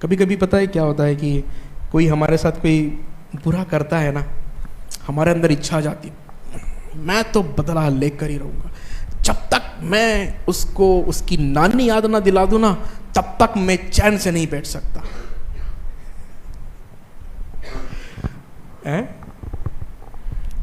कभी कभी पता है क्या होता है कि कोई हमारे साथ कोई बुरा करता है ना, हमारे अंदर इच्छा आ जाती मैं तो बदला लेकर ही रहूंगा। जब तक मैं उसको उसकी नानी याद ना दिला दूं ना, तब तक मैं चैन से नहीं बैठ सकता है?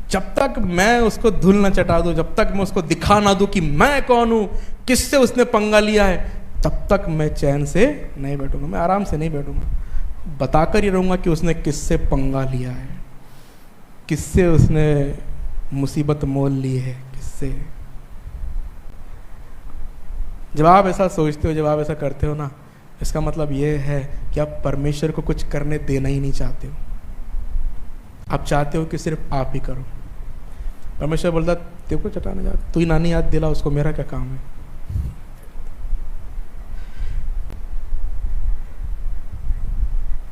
जब तक मैं उसको धूल ना चटा दूं, जब तक मैं उसको दिखा ना दूं कि मैं कौन हूं, किससे उसने पंगा लिया है, तब तक मैं चैन से नहीं बैठूंगा, मैं आराम से नहीं बैठूंगा। बताकर ही रहूंगा कि उसने किससे पंगा लिया है, किससे उसने मुसीबत मोल ली है, किससे। जब आप ऐसा सोचते हो, जब आप ऐसा करते हो ना, इसका मतलब ये है कि आप परमेश्वर को कुछ करने देना ही नहीं चाहते हो। आप चाहते हो कि सिर्फ आप ही करो। परमेश्वर बोलता तेरे को चटाने जा, तू ही नानी याद दिला उसको, मेरा क्या काम है।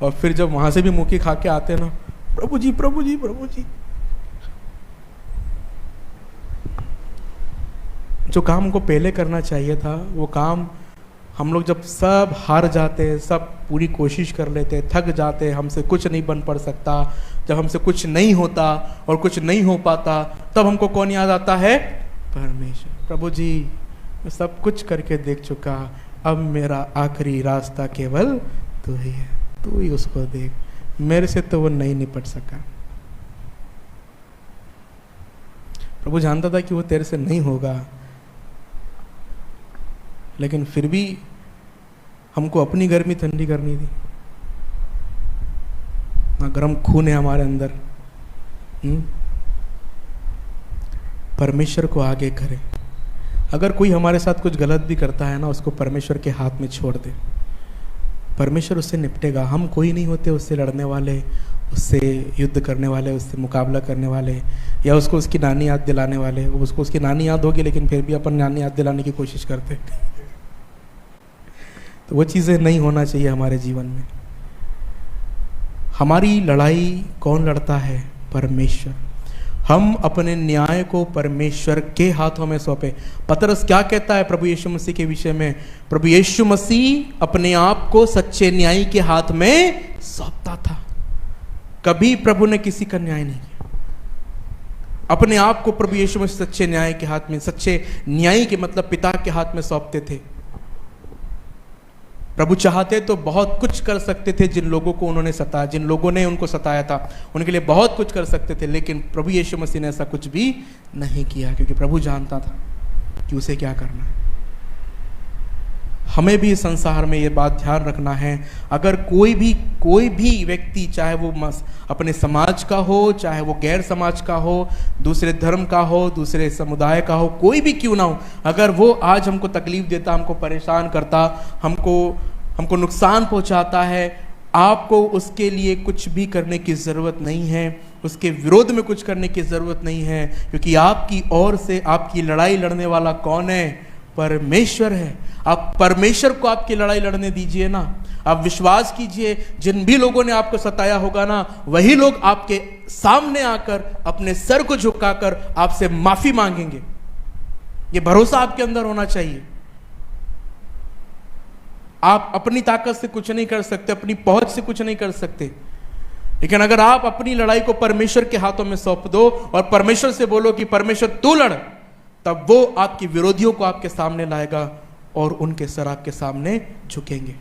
और फिर जब वहां से भी मुखी खा के आते हैं ना, प्रभु जी प्रभु जी प्रभु जी। जो काम हमको पहले करना चाहिए था, वो काम हम लोग जब सब हार जाते, सब पूरी कोशिश कर लेते, थक जाते, हमसे कुछ नहीं बन पड़ सकता, जब हमसे कुछ नहीं होता और कुछ नहीं हो पाता, तब हमको कौन याद आता है? परमेश्वर। प्रभु जी मैं सब कुछ करके देख चुका, अब मेरा आखिरी रास्ता केवल तू ही है, तू ही उसको देख, मेरे से तो वो नहीं निपट सका। प्रभु जानता था कि वो तेरे से नहीं होगा, लेकिन फिर भी हमको अपनी गर्मी ठंडी करनी थी ना, गर्म खून है हमारे अंदर। परमेश्वर को आगे करे। अगर कोई हमारे साथ कुछ गलत भी करता है ना, उसको परमेश्वर के हाथ में छोड़ दे, परमेश्वर उससे निपटेगा। हम कोई नहीं होते उससे लड़ने वाले, उससे युद्ध करने वाले, उससे मुकाबला करने वाले, या उसको उसकी नानी याद दिलाने वाले। उसको उसकी नानी याद होगी, लेकिन फिर भी अपन नानी याद दिलाने की कोशिश करते। तो वो चीज़ें नहीं होना चाहिए हमारे जीवन में। हमारी लड़ाई कौन लड़ता है? परमेश्वर। हम अपने न्याय को परमेश्वर के हाथों में सौंपे। पतरस क्या कहता है प्रभु यीशु मसीह के विषय में? प्रभु यीशु मसीह अपने आप को सच्चे न्यायी के हाथ में सौंपता था। कभी प्रभु ने किसी का न्याय नहीं किया। अपने आप को प्रभु यीशु मसीह सच्चे न्याय के हाथ में, सच्चे न्यायी के मतलब पिता के हाथ में सौंपते थे। प्रभु चाहते तो बहुत कुछ कर सकते थे। जिन लोगों को उन्होंने सताया, जिन लोगों ने उनको सताया था, उनके लिए बहुत कुछ कर सकते थे, लेकिन प्रभु यीशु मसीह ने ऐसा कुछ भी नहीं किया, क्योंकि प्रभु जानता था कि उसे क्या करना है। हमें भी संसार में ये बात ध्यान रखना है, अगर कोई भी व्यक्ति, चाहे वो अपने समाज का हो, चाहे वो गैर समाज का हो, दूसरे धर्म का हो, दूसरे समुदाय का हो, कोई भी क्यों ना हो, अगर वो आज हमको तकलीफ देता, हमको परेशान करता, हमको नुकसान पहुंचाता है, आपको उसके लिए कुछ भी करने की ज़रूरत नहीं है, उसके विरोध में कुछ करने की ज़रूरत नहीं है, क्योंकि आपकी ओर से आपकी लड़ाई लड़ने वाला कौन है? परमेश्वर है। आप परमेश्वर को आपकी लड़ाई लड़ने दीजिए ना। आप विश्वास कीजिए, जिन भी लोगों ने आपको सताया होगा ना, वही लोग आपके सामने आकर अपने सर को झुकाकर आपसे माफी मांगेंगे। ये भरोसा आपके अंदर होना चाहिए। आप अपनी ताकत से कुछ नहीं कर सकते, अपनी पहुंच से कुछ नहीं कर सकते, लेकिन अगर आप अपनी लड़ाई को परमेश्वर के हाथों में सौंप दो और परमेश्वर से बोलो कि परमेश्वर तू लड़, तब वो आपकी विरोधियों को आपके सामने लाएगा और उनके सर आपके सामने झुकेंगे।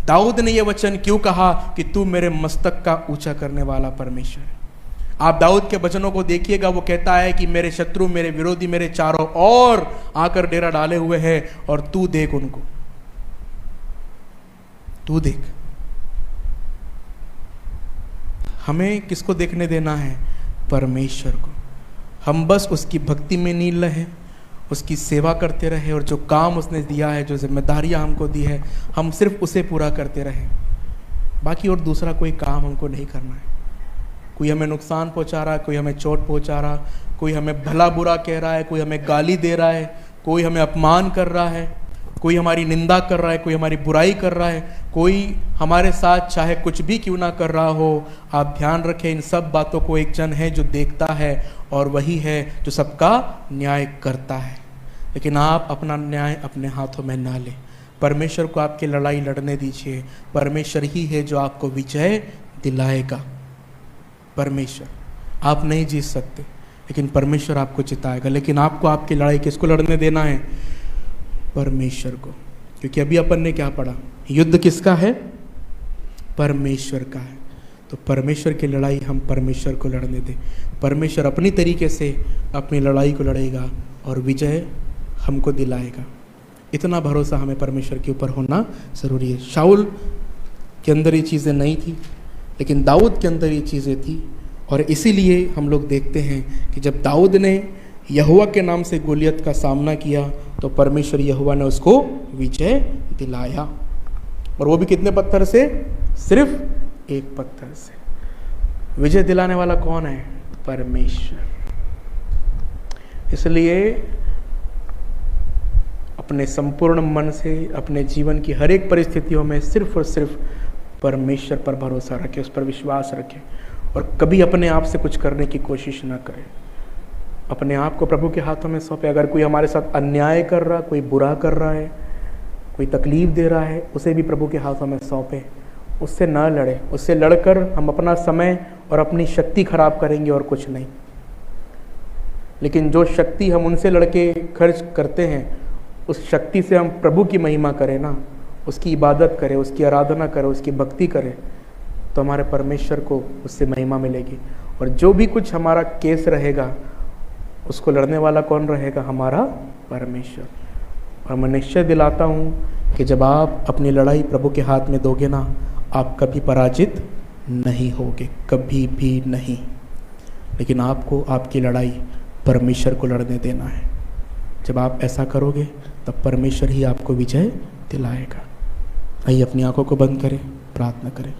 दाऊद ने यह वचन क्यों कहा कि तू मेरे मस्तक का ऊंचा करने वाला परमेश्वर है? आप दाऊद के वचनों को देखिएगा, वो कहता है कि मेरे शत्रु, मेरे विरोधी मेरे चारों ओर आकर डेरा डाले हुए हैं, और तू देख उनको, तू देख। हमें किसको देखने देना है? परमेश्वर को। हम बस उसकी भक्ति में नील रहे, उसकी सेवा करते रहे, और जो काम उसने दिया है, जो जिम्मेदारियां हमको दी है, हम सिर्फ उसे पूरा करते रहे। बाकी और दूसरा कोई काम हमको नहीं करना है। कोई हमें नुकसान पहुंचा रहा है, कोई हमें चोट पहुंचा रहा, कोई हमें भला बुरा कह रहा है, कोई हमें गाली दे रहा है, कोई हमें अपमान कर रहा है, कोई हमारी निंदा कर रहा है, कोई हमारी बुराई कर रहा है, कोई हमारे साथ चाहे कुछ भी क्यों ना कर रहा हो, आप ध्यान रखें, इन सब बातों को एक जन है जो देखता है, और वही है जो सबका न्याय करता है। लेकिन आप अपना न्याय अपने हाथों में ना लें। परमेश्वर को आपकी लड़ाई लड़ने दीजिए। परमेश्वर ही है जो आपको विजय दिलाएगा। परमेश्वर, आप नहीं जीत सकते लेकिन परमेश्वर आपको जिताएगा। लेकिन आपको आपकी लड़ाई किसको लड़ने देना है? परमेश्वर को। क्योंकि अभी अपन ने क्या पढ़ा? युद्ध किसका है? परमेश्वर का है। तो परमेश्वर की लड़ाई हम परमेश्वर को लड़ने दें। परमेश्वर अपनी तरीके से अपनी लड़ाई को लड़ेगा और विजय हमको दिलाएगा। इतना भरोसा हमें परमेश्वर के ऊपर होना ज़रूरी है। शाऊल के अंदर ये चीज़ें नहीं थी, लेकिन दाऊद के अंदर ये चीज़ें थी। और इसीलिए हम लोग देखते हैं कि जब दाऊद ने यहोवा के नाम से गोलियत का सामना किया तो परमेश्वर यहोवा ने उसको विजय दिलाया। और वो भी कितने पत्थर से? सिर्फ एक पत्थर से। विजय दिलाने वाला कौन है? परमेश्वर। इसलिए अपने संपूर्ण मन से अपने जीवन की हर एक परिस्थितियों में सिर्फ और सिर्फ परमेश्वर पर भरोसा रखें, उस पर विश्वास रखें और कभी अपने आप से कुछ करने की कोशिश ना करें। अपने आप को प्रभु के हाथों में सौंपे। अगर कोई हमारे साथ अन्याय कर रहा, कोई बुरा कर रहा है, कोई तकलीफ दे रहा है, उसे भी प्रभु के हाथों में सौंपे। उससे ना लड़े। उससे लड़कर हम अपना समय और अपनी शक्ति खराब करेंगे और कुछ नहीं। लेकिन जो शक्ति हम उनसे लड़के खर्च करते हैं, उस शक्ति से हम प्रभु की महिमा करें ना, उसकी इबादत करें, उसकी आराधना करें, उसकी भक्ति करें, तो हमारे परमेश्वर को उससे महिमा मिलेगी। और जो भी कुछ हमारा केस रहेगा उसको लड़ने वाला कौन रहेगा? हमारा परमेश्वर। और मैं निश्चय दिलाता हूँ कि जब आप अपनी लड़ाई प्रभु के हाथ में दोगे ना, आप कभी पराजित नहीं होगे, कभी भी नहीं। लेकिन आपको आपकी लड़ाई परमेश्वर को लड़ने देना है। जब आप ऐसा करोगे तब परमेश्वर ही आपको विजय दिलाएगा। आइए अपनी आंखों को बंद करें, प्रार्थना करें।